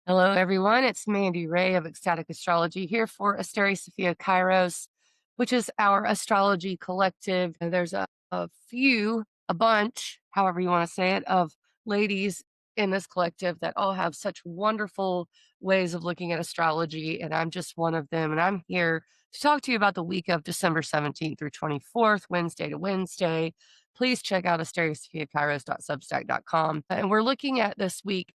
Hello, everyone. It's Mandi Rae of Ecstatic Astrology here for Asteria Sophia Kairos, which is our astrology collective. And there's a bunch, however you want to say it, of ladies in this collective that all have such wonderful ways of looking at astrology. And I'm just one of them. And I'm here to talk to you about the week of December 17th through 24th, Wednesday to Wednesday. Please check out asteriasophiakairos.substack.com. And we're looking at this week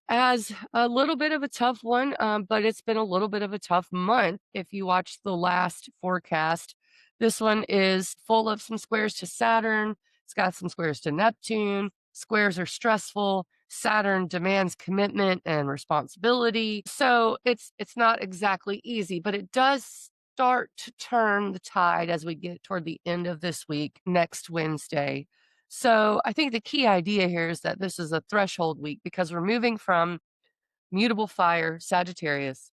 as a little bit of a tough one, but it's been a little bit of a tough month. If you watch the last forecast, this one is full of some squares to Saturn. It's got some squares to Neptune. Squares are stressful. Saturn demands commitment and responsibility. So it's not exactly easy, but it does start to turn the tide as we get toward the end of this week, next Wednesday. So I think the key idea here is that this is a threshold week because we're moving from mutable fire, Sagittarius,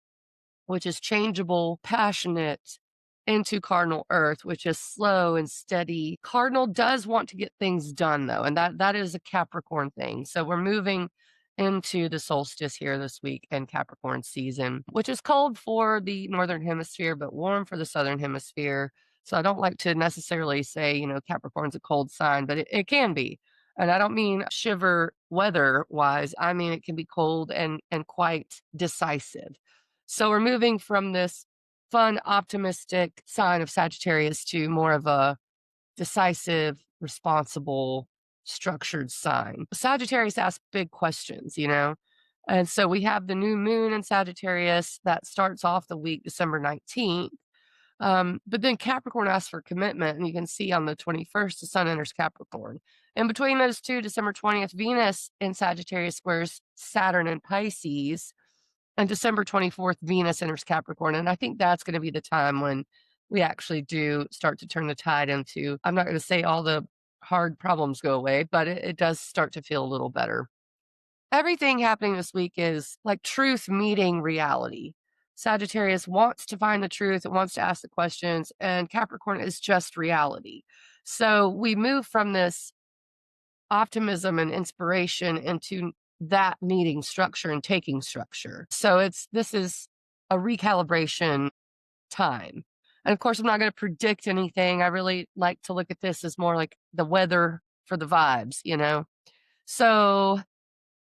which is changeable, passionate, into cardinal earth, which is slow and steady. Cardinal does want to get things done though, and that is a Capricorn thing. So we're moving into the solstice here this week and Capricorn season, which is cold for the northern hemisphere, but warm for the southern hemisphere. So I don't like to necessarily say, Capricorn's a cold sign, but it can be. And I don't mean shiver weather wise. I mean, it can be cold and quite decisive. So we're moving from this fun, optimistic sign of Sagittarius to more of a decisive, responsible, structured sign. Sagittarius asks big questions. And so we have the new moon in Sagittarius that starts off the week, December 19th. But then Capricorn asks for commitment, and you can see on the 21st, the sun enters Capricorn. And between those two, December 20th, Venus in Sagittarius squares Saturn in Pisces. And December 24th, Venus enters Capricorn. And I think that's going to be the time when we actually do start to turn the tide into, I'm not going to say all the hard problems go away, but it does start to feel a little better. Everything happening this week is like truth meeting reality. Sagittarius wants to find the truth, it wants to ask the questions, and Capricorn is just reality. So we move from this optimism and inspiration into that needing structure and taking structure. So this is a recalibration time. And of course, I'm not going to predict anything. I really like to look at this as more like the weather for the vibes. So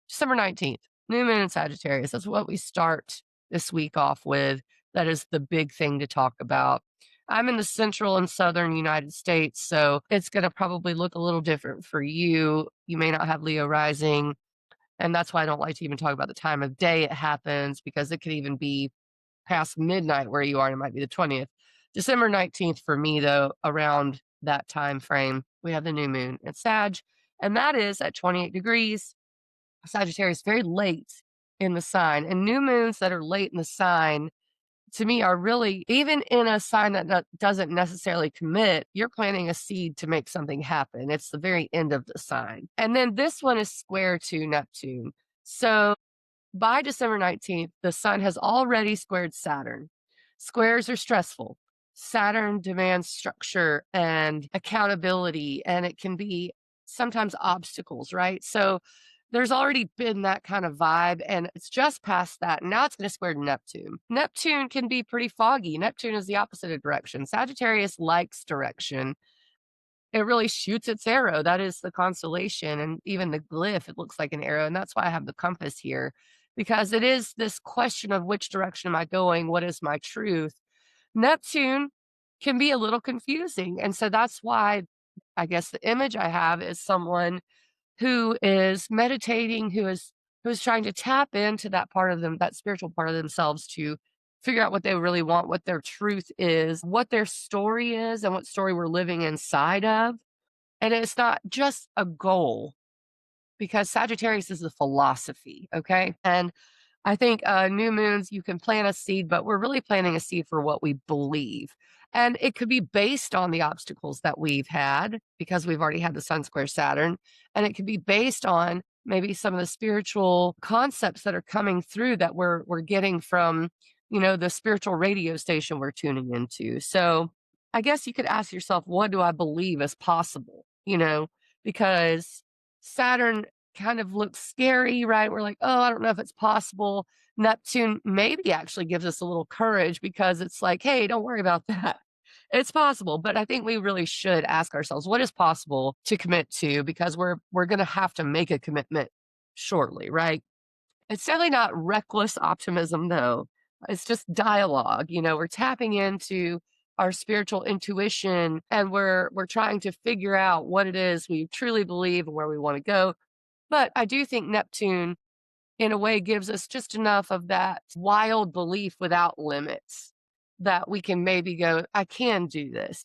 December 19th, new moon in Sagittarius. That's what we start this week off with. That is the big thing to talk about. I'm in the central and southern United States, so it's going to probably look a little different for you. You may not have Leo rising, and that's why I don't like to even talk about the time of day it happens, because it could even be past midnight where you are, and it might be the 20th. December 19th for me, though, around that time frame, we have the new moon at Sag, and that is at 28 degrees. Sagittarius, very late in the sign, and new moons that are late in the sign to me are really, even in a sign that doesn't necessarily commit, you're planting a seed to make something happen. It's the very end of the sign. And then this one is square to Neptune. So by December 19th, the sun has already squared Saturn. Squares are stressful. Saturn demands structure and accountability, and it can be sometimes obstacles, right? So there's already been that kind of vibe, and it's just past that. Now it's going to square Neptune. Neptune can be pretty foggy. Neptune is the opposite of direction. Sagittarius likes direction. It really shoots its arrow. That is the constellation, and even the glyph, it looks like an arrow. And that's why I have the compass here, because it is this question of which direction am I going? What is my truth? Neptune can be a little confusing. And so that's why I guess the image I have is someone who is meditating, who's trying to tap into that part of them, that spiritual part of themselves, to figure out what they really want, what their truth is, what their story is, and what story we're living inside of. And it's not just a goal, because Sagittarius is a philosophy, okay? And I think new moons, you can plant a seed, but we're really planting a seed for what we believe. And it could be based on the obstacles that we've had, because we've already had the sun square Saturn. And it could be based on maybe some of the spiritual concepts that are coming through that we're getting from, the spiritual radio station we're tuning into. So I guess you could ask yourself, what do I believe is possible? Because Saturn kind of looks scary, right? We're like, oh, I don't know if it's possible. Neptune maybe actually gives us a little courage because it's like, hey, don't worry about that. It's possible, but I think we really should ask ourselves what is possible to commit to because we're going to have to make a commitment shortly, right? It's definitely not reckless optimism though. It's just dialogue, we're tapping into our spiritual intuition and we're trying to figure out what it is we truly believe and where we want to go. But I do think Neptune in a way gives us just enough of that wild belief without limits that we can maybe go, I can do this.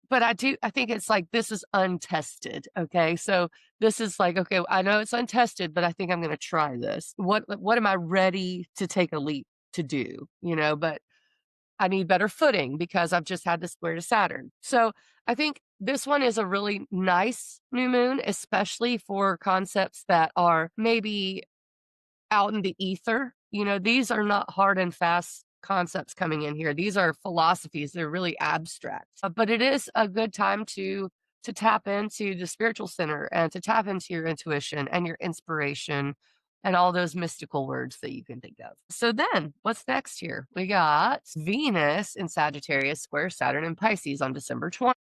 But I think it's like this is untested, okay? So this is like, okay, I know it's untested, but I think I'm gonna try this. What am I ready to take a leap to do? But I need better footing because I've just had the square to Saturn. So I think this one is a really nice new moon, especially for concepts that are maybe out in the ether. These are not hard and fast concepts coming in here. These are philosophies. They're really abstract. But it is a good time to tap into the spiritual center and to tap into your intuition and your inspiration and all those mystical words that you can think of. So then, what's next here? We got Venus in Sagittarius square Saturn in Pisces on December 20th.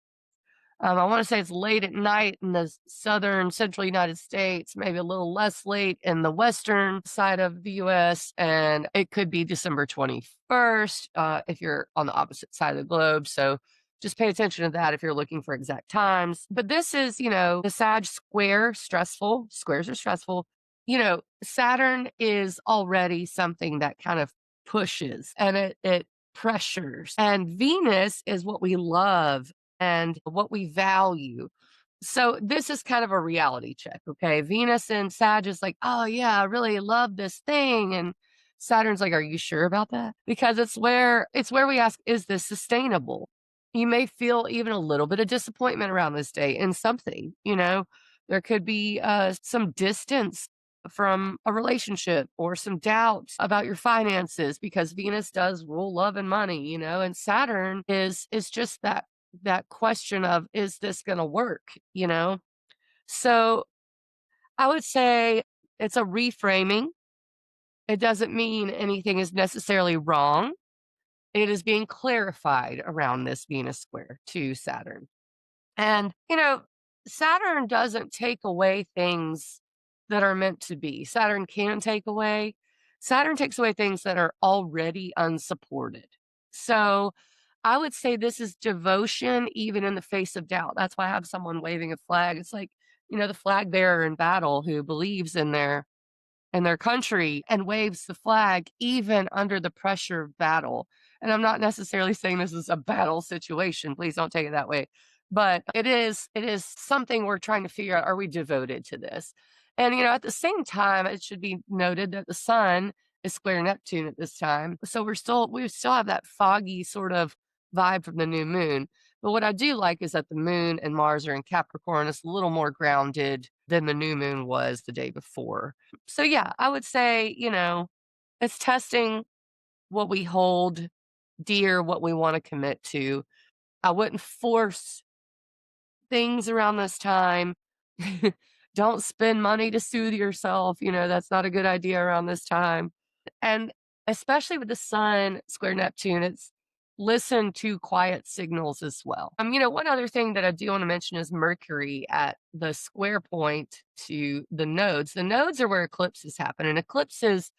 I want to say it's late at night in the southern central United States, maybe a little less late in the western side of the US. And it could be December 21st if you're on the opposite side of the globe. So just pay attention to that if you're looking for exact times. But this is, the Sag square, stressful. Squares are stressful. Saturn is already something that kind of pushes and it pressures. And Venus is what we love and what we value. So this is kind of a reality check, okay? Venus and Sag is like, oh yeah, I really love this thing. And Saturn's like, are you sure about that? Because it's where we ask, is this sustainable? You may feel even a little bit of disappointment around this day in something. There could be some distance from a relationship or some doubt about your finances because Venus does rule love and money, and Saturn is just that question of, is this going to work? So I would say it's a reframing. It doesn't mean anything is necessarily wrong. It is being clarified around this Venus square to Saturn. And, Saturn doesn't take away things that are meant to be. Saturn can take away. Saturn takes away things that are already unsupported. So I would say this is devotion, even in the face of doubt. That's why I have someone waving a flag. It's like, the flag bearer in battle who believes in their country and waves the flag even under the pressure of battle. And I'm not necessarily saying this is a battle situation. Please don't take it that way. But it is something we're trying to figure out, are we devoted to this? And at the same time, it should be noted that the sun is square Neptune at this time. So we still have that foggy sort of vibe from the new moon. But what I do like is that the moon and Mars are in Capricorn. It's a little more grounded than the new moon was the day before. So yeah, I would say, it's testing what we hold dear, what we want to commit to. I wouldn't force things around this time. Don't spend money to soothe yourself. That's not a good idea around this time. And especially with the sun square Neptune, it's listen to quiet signals as well. One other thing that I do want to mention is Mercury at the square point to the nodes. The nodes are where eclipses happen, and eclipses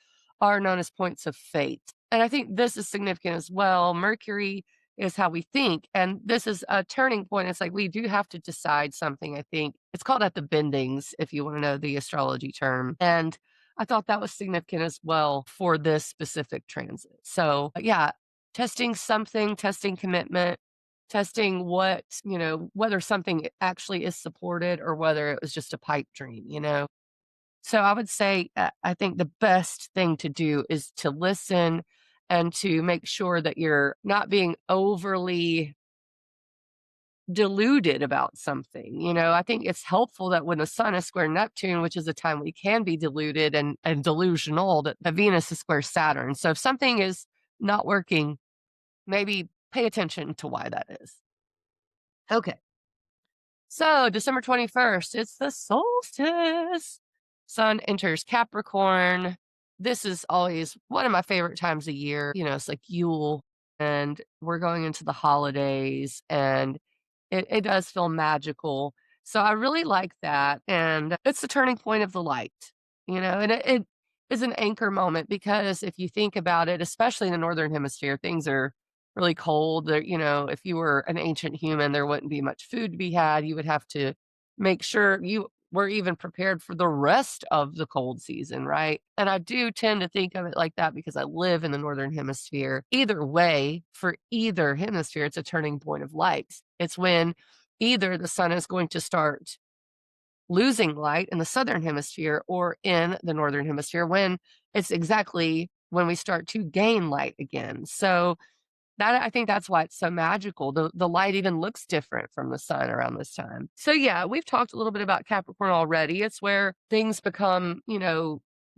are known as points of fate. And I think this is significant as well. Mercury is how we think. And this is a turning point. It's like we do have to decide something, I think. It's called at the bendings, if you want to know the astrology term. And I thought that was significant as well for this specific transit. So, yeah, testing something, testing commitment, testing whether something actually is supported or whether it was just a pipe dream. So I would say I think the best thing to do is to listen and to make sure that you're not being overly deluded about something. I think it's helpful that when the sun is square Neptune, which is a time we can be deluded and delusional, that the Venus is square Saturn. So if something is not working, maybe pay attention to why that is. Okay. So December 21st, it's the solstice. Sun enters Capricorn. This is always one of my favorite times of year. It's like Yule, and we're going into the holidays, and it does feel magical. So I really like that. And it's the turning point of the light, and it is an anchor moment because if you think about it, especially in the Northern Hemisphere, things are really cold. If you were an ancient human, there wouldn't be much food to be had. You would have to make sure you were even prepared for the rest of the cold season, right? And I do tend to think of it like that because I live in the Northern Hemisphere. Either way, for either hemisphere, it's a turning point of light. It's when either the sun is going to start losing light in the Southern Hemisphere or in the Northern Hemisphere when it's exactly when we start to gain light again. So I think that's why it's so magical. The light even looks different from the sun around this time. So yeah, we've talked a little bit about Capricorn already. It's where things become,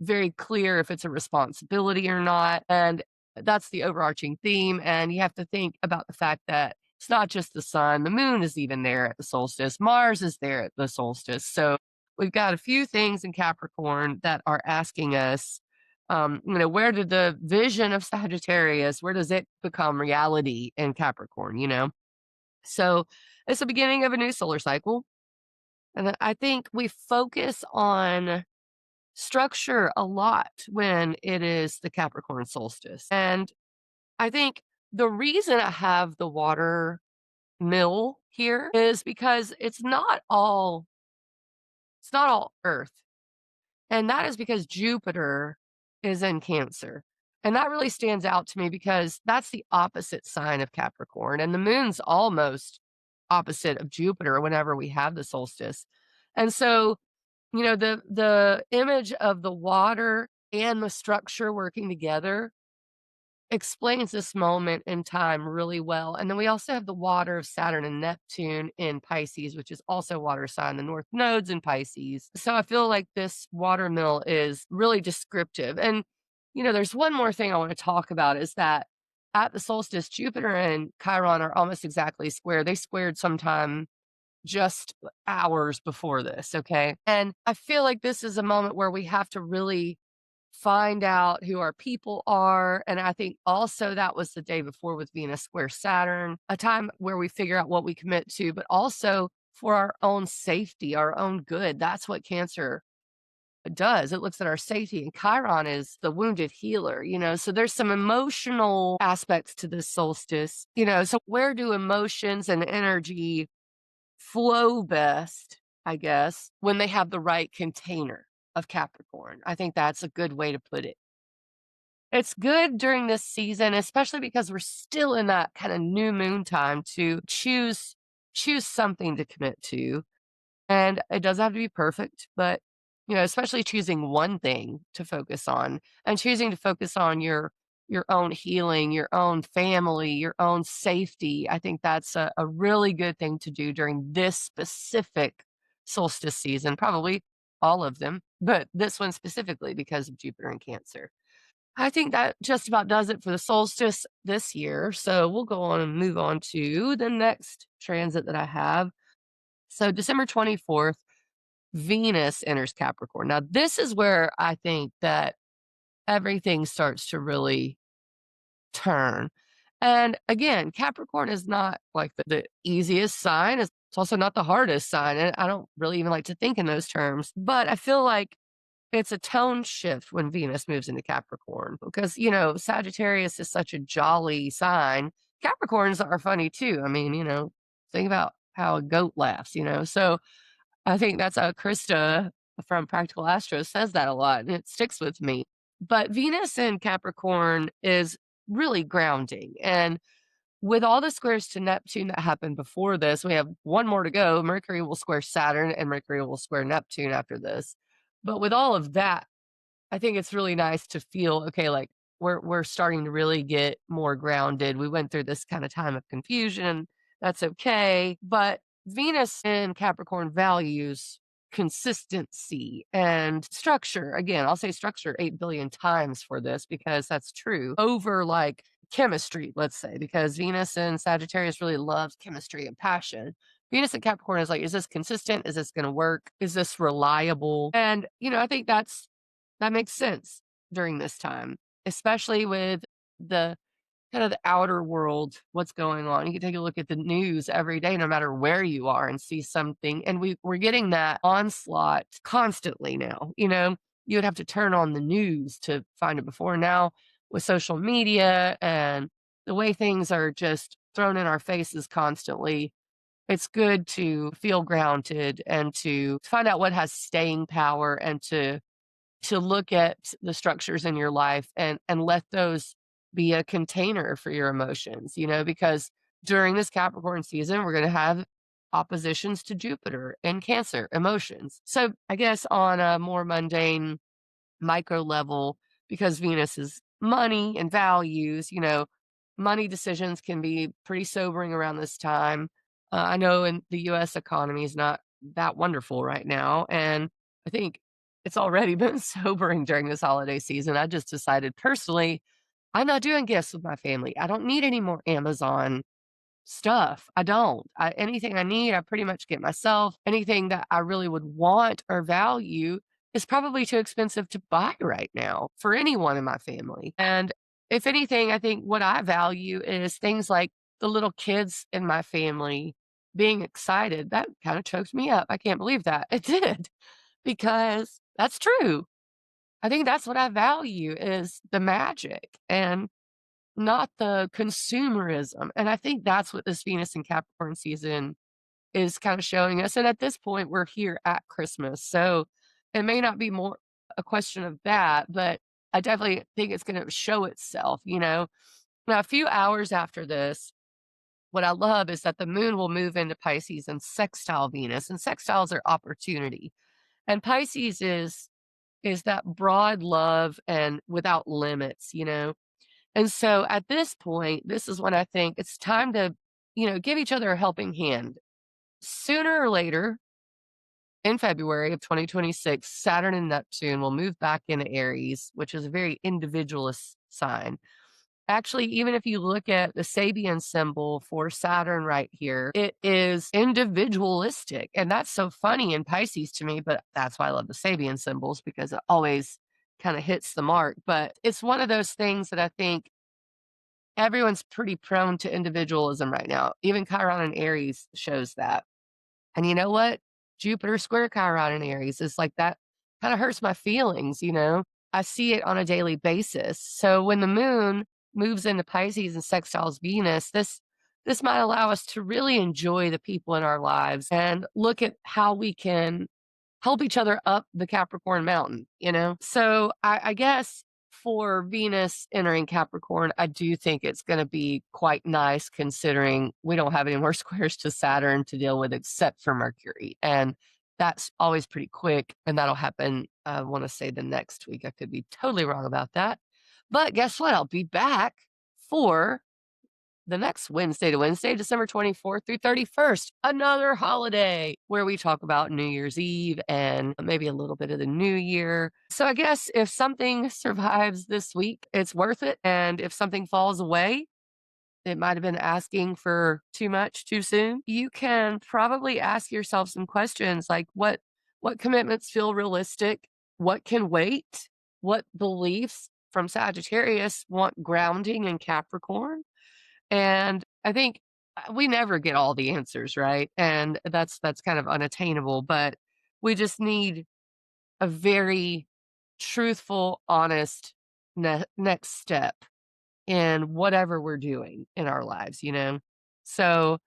very clear if it's a responsibility or not. And that's the overarching theme. And you have to think about the fact that it's not just the sun, the moon is even there at the solstice, Mars is there at the solstice. So we've got a few things in Capricorn that are asking us where did the vision of Sagittarius, where does it become reality in Capricorn? So it's the beginning of a new solar cycle. And I think we focus on structure a lot when it is the Capricorn solstice. And I think the reason I have the water mill here is because it's not all earth. And that is because Jupiter is in Cancer. And that really stands out to me because that's the opposite sign of Capricorn. And the moon's almost opposite of Jupiter whenever we have the solstice. And so, the image of the water and the structure working together explains this moment in time really well. And then we also have the water of Saturn and Neptune in Pisces, which is also water sign, the North Nodes in Pisces. So I feel like this water mill is really descriptive. And, there's one more thing I want to talk about is that at the solstice, Jupiter and Chiron are almost exactly square. They squared sometime just hours before this. Okay. And I feel like this is a moment where we have to really find out who our people are. And I think also that was the day before with Venus square Saturn, a time where we figure out what we commit to, but also for our own safety, our own good. That's what Cancer does. It looks at our safety. And Chiron is the wounded healer, so there's some emotional aspects to this solstice, so where do emotions and energy flow best, I guess, when they have the right container of Capricorn? I think that's a good way to put it. It's good during this season, especially because we're still in that kind of new moon time to choose something to commit to. And it doesn't have to be perfect, but especially choosing one thing to focus on and choosing to focus on your own healing, your own family, your own safety. I think that's a really good thing to do during this specific solstice season, probably all of them, but this one specifically because of Jupiter and Cancer. I think that just about does it for the solstice this year. So we'll go on and move on to the next transit that I have. So December 24th, Venus enters Capricorn. Now, this is where I think that everything starts to really turn. And again, Capricorn is not like the easiest sign. It's also not the hardest sign. And I don't really even like to think in those terms. But I feel like it's a tone shift when Venus moves into Capricorn because, Sagittarius is such a jolly sign. Capricorns are funny too. I mean, think about how a goat laughs. So I think that's Krista from Practical Astro says that a lot, and it sticks with me. But Venus in Capricorn is really grounding. And with all the squares to Neptune that happened before this, we have one more to go. Mercury will square Saturn and Mercury will square Neptune after this. But with all of that, I think it's really nice to feel, okay, like we're starting to really get more grounded. We went through this kind of time of confusion. That's okay. But Venus in Capricorn values consistency and structure. Again, I'll say structure 8 billion times for this because that's true over like chemistry, let's say, because Venus in Sagittarius really loves chemistry and passion. Venus and Capricorn is like, is this consistent? Is this going to work? Is this reliable? And, I think that makes sense during this time, especially with the kind of the outer world, what's going on. You can take a look at the news every day, no matter where you are, and see something. And we're getting that onslaught constantly now. You would have to turn on the news to find it before. Now, with social media and the way things are just thrown in our faces constantly, it's good to feel grounded and to find out what has staying power, and to look at the structures in your life and let those be a container for your emotions, because during this Capricorn season, we're going to have oppositions to Jupiter and Cancer emotions. So I guess on a more mundane micro level, because Venus is money and values, money decisions can be pretty sobering around this time. I know in the US economy is not that wonderful right now. And I think it's already been sobering during this holiday season. I just decided personally, I'm not doing gifts with my family. I don't need any more Amazon stuff. I don't. Anything I need, I pretty much get myself. Anything that I really would want or value is probably too expensive to buy right now for anyone in my family. And if anything, I think what I value is things like the little kids in my family being excited. That kind of choked me up. I can't believe that. It did, because that's true. I think that's what I value, is the magic and not the consumerism. And I think that's what this Venus and Capricorn season is kind of showing us. And at this point, we're here at Christmas. So it may not be more a question of that, but I definitely think it's going to show itself. Now, a few hours after this, what I love is that the moon will move into Pisces and sextile Venus, and sextiles are opportunity. And Pisces is that broad love and without limits. And so at this point, this is when I think it's time to, give each other a helping hand. Sooner or later, in February of 2026, Saturn and Neptune will move back into Aries, which is a very individualist sign. Actually, even if you look at the Sabian symbol for Saturn right here, it is individualistic. And that's so funny in Pisces to me, but that's why I love the Sabian symbols, because it always kind of hits the mark. But it's one of those things that I think everyone's pretty prone to individualism right now. Even Chiron and Aries shows that. And you know what? Jupiter square Chiron and Aries is like that, kind of hurts my feelings. I see it on a daily basis. So when the moon moves into Pisces and sextiles Venus, this might allow us to really enjoy the people in our lives and look at how we can help each other up the Capricorn mountain. So I guess for Venus entering Capricorn, I do think it's going to be quite nice, considering we don't have any more squares to Saturn to deal with except for Mercury. And that's always pretty quick. And that'll happen, I want to say, the next week. I could be totally wrong about that. But guess what? I'll be back for the next Wednesday to Wednesday, December 24th through 31st, another holiday where we talk about New Year's Eve and maybe a little bit of the new year. So I guess if something survives this week, it's worth it. And if something falls away, it might have been asking for too much too soon. You can probably ask yourself some questions like what commitments feel realistic? What can wait? What beliefs from Sagittarius want grounding in Capricorn? And I think we never get all the answers, right? And that's kind of unattainable, but we just need a very truthful, honest next step in whatever we're doing in our lives. So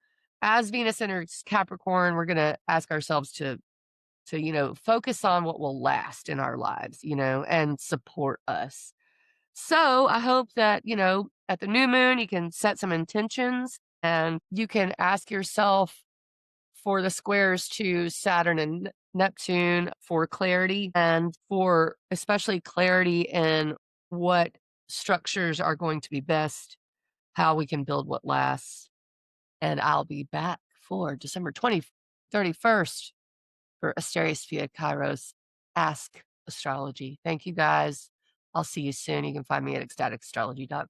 as Venus enters Capricorn, we're going to ask ourselves to focus on what will last in our lives, and support us. So I hope that, at the new moon, you can set some intentions and you can ask yourself for the squares to Saturn and Neptune for clarity, and for especially clarity in what structures are going to be best, how we can build what lasts. And I'll be back for December 31st for Asterios Via Kairos Ask Astrology. Thank you guys. I'll see you soon. You can find me at ecstaticastrology.com.